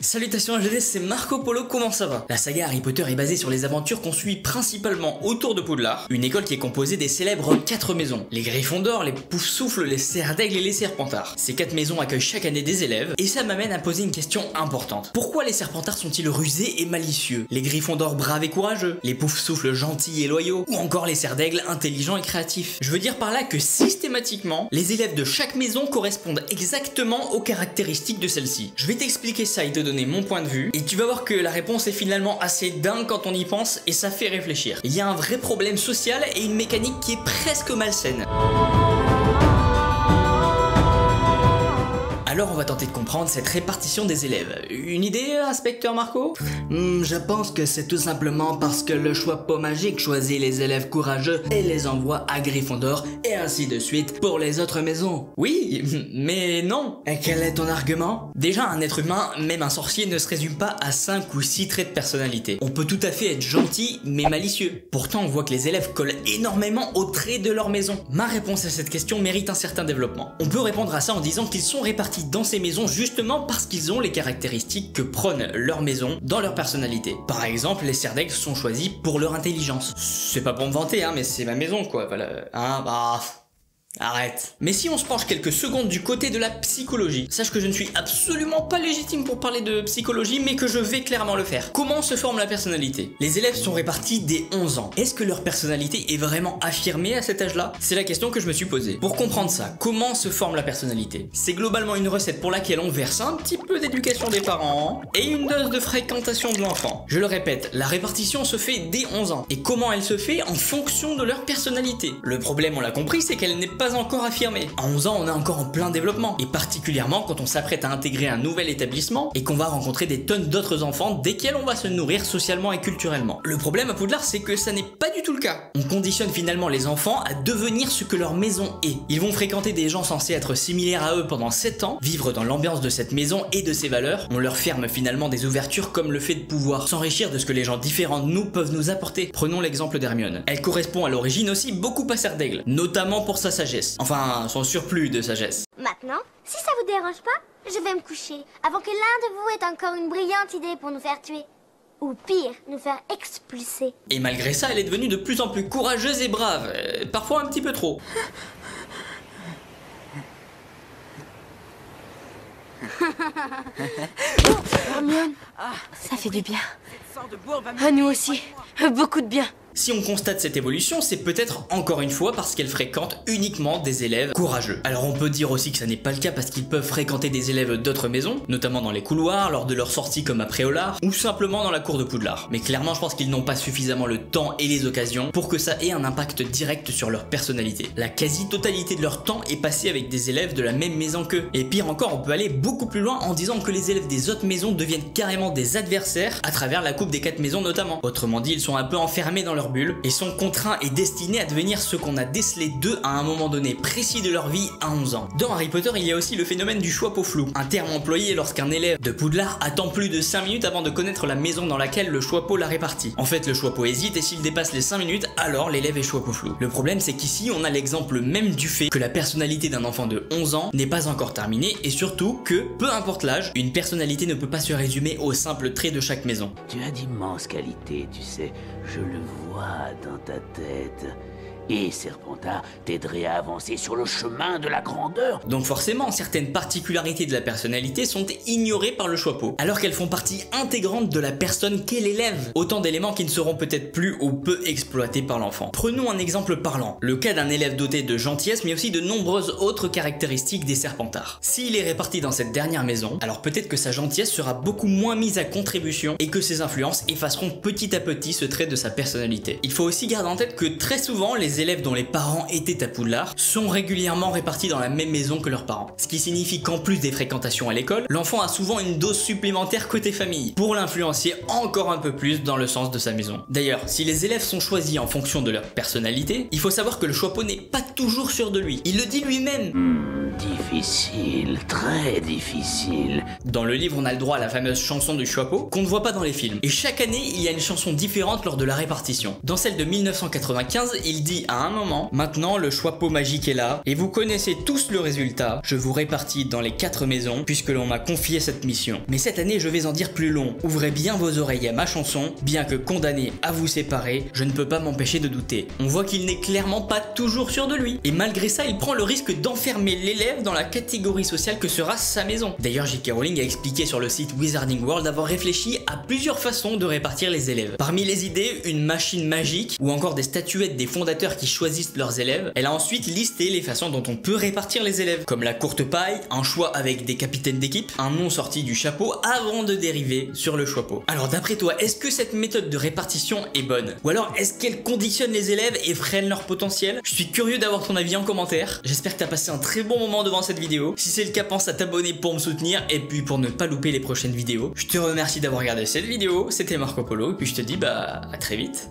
Salutations AGD, c'est Marco Polo, comment ça va? La saga Harry Potter est basée sur les aventures qu'on suit principalement autour de Poudlard, une école qui est composée des célèbres 4 maisons. Les Gryffondor, les Poufsouffles, les Serres d'Aigle et les Serpentards. Ces 4 maisons accueillent chaque année des élèves, et ça m'amène à poser une question importante. Pourquoi les Serpentards sont-ils rusés et malicieux? Les Gryffondor braves et courageux? Les Poufsouffles gentils et loyaux? Ou encore les Serres d'Aigle intelligents et créatifs? Je veux dire par là que systématiquement, les élèves de chaque maison correspondent exactement aux caractéristiques de celle-ci. Je vais t'expliquer ça et te donner mon point de vue, et tu vas voir que la réponse est finalement assez dingue quand on y pense, et ça fait réfléchir. Il y a un vrai problème social et une mécanique qui est presque malsaine. Alors on va tenter de comprendre cette répartition des élèves. Une idée, inspecteur Marco? Je pense que c'est tout simplement parce que le choix pas magique choisit les élèves courageux et les envoie à Gryffondor et ainsi de suite pour les autres maisons. Oui, mais non. Et quel est ton argument? Déjà, un être humain, même un sorcier, ne se résume pas à 5 ou 6 traits de personnalité. On peut tout à fait être gentil, mais malicieux. Pourtant, on voit que les élèves collent énormément aux traits de leur maison. Ma réponse à cette question mérite un certain développement. On peut répondre à ça en disant qu'ils sont répartis dans ces maisons justement parce qu'ils ont les caractéristiques que prône leur maison dans leur personnalité. Par exemple, les Serres d'Aigle sont choisis pour leur intelligence. C'est pas pour me vanter, hein, mais c'est ma maison, quoi, voilà. Hein, bah... Arrête. Mais si on se penche quelques secondes du côté de la psychologie, sache que je ne suis absolument pas légitime pour parler de psychologie, mais que je vais clairement le faire. Comment se forme la personnalité? Les élèves sont répartis dès 11 ans. Est-ce que leur personnalité est vraiment affirmée à cet âge-là? C'est la question que je me suis posée. Pour comprendre ça, comment se forme la personnalité? C'est globalement une recette pour laquelle on verse un petit peu d'éducation des parents et une dose de fréquentation de l'enfant. Je le répète, la répartition se fait dès 11 ans. Et comment elle se fait? En fonction de leur personnalité. Le problème, on l'a compris, c'est qu'elle n'est pas encore affirmé. À 11 ans, on est encore en plein développement, et particulièrement quand on s'apprête à intégrer un nouvel établissement et qu'on va rencontrer des tonnes d'autres enfants desquels on va se nourrir socialement et culturellement. Le problème à Poudlard, c'est que ça n'est pas du tout le cas. On conditionne finalement les enfants à devenir ce que leur maison est. Ils vont fréquenter des gens censés être similaires à eux pendant 7 ans, vivre dans l'ambiance de cette maison et de ses valeurs. On leur ferme finalement des ouvertures comme le fait de pouvoir s'enrichir de ce que les gens différents de nous peuvent nous apporter. Prenons l'exemple d'Hermione. Elle correspond à l'origine aussi beaucoup à Serre d'Aigle, notamment pour sa sagesse. Enfin, son surplus de sagesse. Maintenant, si ça vous dérange pas, je vais me coucher avant que l'un de vous ait encore une brillante idée pour nous faire tuer. Ou pire, nous faire expulser. Et malgré ça, elle est devenue de plus en plus courageuse et brave. Parfois un petit peu trop. Hermione, ça fait du bien. À nous aussi, beaucoup de bien. Si on constate cette évolution, c'est peut-être encore une fois parce qu'elle fréquente uniquement des élèves courageux. Alors on peut dire aussi que ça n'est pas le cas parce qu'ils peuvent fréquenter des élèves d'autres maisons, notamment dans les couloirs, lors de leur sortie comme à Préolard, ou simplement dans la cour de Poudlard. Mais clairement je pense qu'ils n'ont pas suffisamment le temps et les occasions pour que ça ait un impact direct sur leur personnalité. La quasi-totalité de leur temps est passée avec des élèves de la même maison qu'eux. Et pire encore, on peut aller beaucoup plus loin en disant que les élèves des autres maisons deviennent carrément des adversaires à travers la coupe des 4 maisons notamment. Autrement dit, ils sont un peu enfermés dans leur bulle et sont contraints et destinés à devenir ce qu'on a décelé d'eux à un moment donné précis de leur vie à 11 ans. Dans Harry Potter, il y a aussi le phénomène du choix peau flou, un terme employé lorsqu'un élève de Poudlard attend plus de 5 minutes avant de connaître la maison dans laquelle le choix peau l'a réparti. En fait, le choix peau hésite et s'il dépasse les 5 minutes, alors l'élève est choix peau flou. Le problème, c'est qu'ici, on a l'exemple même du fait que la personnalité d'un enfant de 11 ans n'est pas encore terminée et surtout que, peu importe l'âge, une personnalité ne peut pas se résumer aux simples traits de chaque maison. Tu as d'immenses qualités, tu sais, je le vois dans ta tête. Et Serpentard t'aiderait à avancer sur le chemin de la grandeur. Donc forcément, certaines particularités de la personnalité sont ignorées par le choix peau, alors qu'elles font partie intégrante de la personne qu'est l'élève. Autant d'éléments qui ne seront peut-être plus ou peu exploités par l'enfant. Prenons un exemple parlant, le cas d'un élève doté de gentillesse mais aussi de nombreuses autres caractéristiques des Serpentards. S'il est réparti dans cette dernière maison, alors peut-être que sa gentillesse sera beaucoup moins mise à contribution et que ses influences effaceront petit à petit ce trait de sa personnalité. Il faut aussi garder en tête que très souvent, les élèves dont les parents étaient à Poudlard sont régulièrement répartis dans la même maison que leurs parents. Ce qui signifie qu'en plus des fréquentations à l'école, l'enfant a souvent une dose supplémentaire côté famille, pour l'influencer encore un peu plus dans le sens de sa maison. D'ailleurs, si les élèves sont choisis en fonction de leur personnalité, il faut savoir que le choix peau n'est pas toujours sûr de lui. Il le dit lui-même. Difficile, très difficile. Dans le livre, on a le droit à la fameuse chanson du choix peau qu'on ne voit pas dans les films. Et chaque année, il y a une chanson différente lors de la répartition. Dans celle de 1995, il dit à un moment. Maintenant, le choix pot magique est là et vous connaissez tous le résultat. Je vous répartis dans les 4 maisons puisque l'on m'a confié cette mission. Mais cette année, je vais en dire plus long. Ouvrez bien vos oreilles à ma chanson, bien que condamné à vous séparer, je ne peux pas m'empêcher de douter. On voit qu'il n'est clairement pas toujours sûr de lui. Et malgré ça, il prend le risque d'enfermer l'élève dans la catégorie sociale que sera sa maison. D'ailleurs, J.K. Rowling a expliqué sur le site Wizarding World d'avoir réfléchi à plusieurs façons de répartir les élèves. Parmi les idées, une machine magique ou encore des statuettes des fondateurs qui choisissent leurs élèves. Elle a ensuite listé les façons dont on peut répartir les élèves, comme la courte paille, un choix avec des capitaines d'équipe, un nom sorti du chapeau avant de dériver sur le choix pot. Alors d'après toi, est-ce que cette méthode de répartition est bonne? Ou alors est-ce qu'elle conditionne les élèves et freine leur potentiel? Je suis curieux d'avoir ton avis en commentaire. J'espère que tu as passé un très bon moment devant cette vidéo. Si c'est le cas, pense à t'abonner pour me soutenir et puis pour ne pas louper les prochaines vidéos. Je te remercie d'avoir regardé cette vidéo, c'était Marco Polo et puis je te dis à très vite.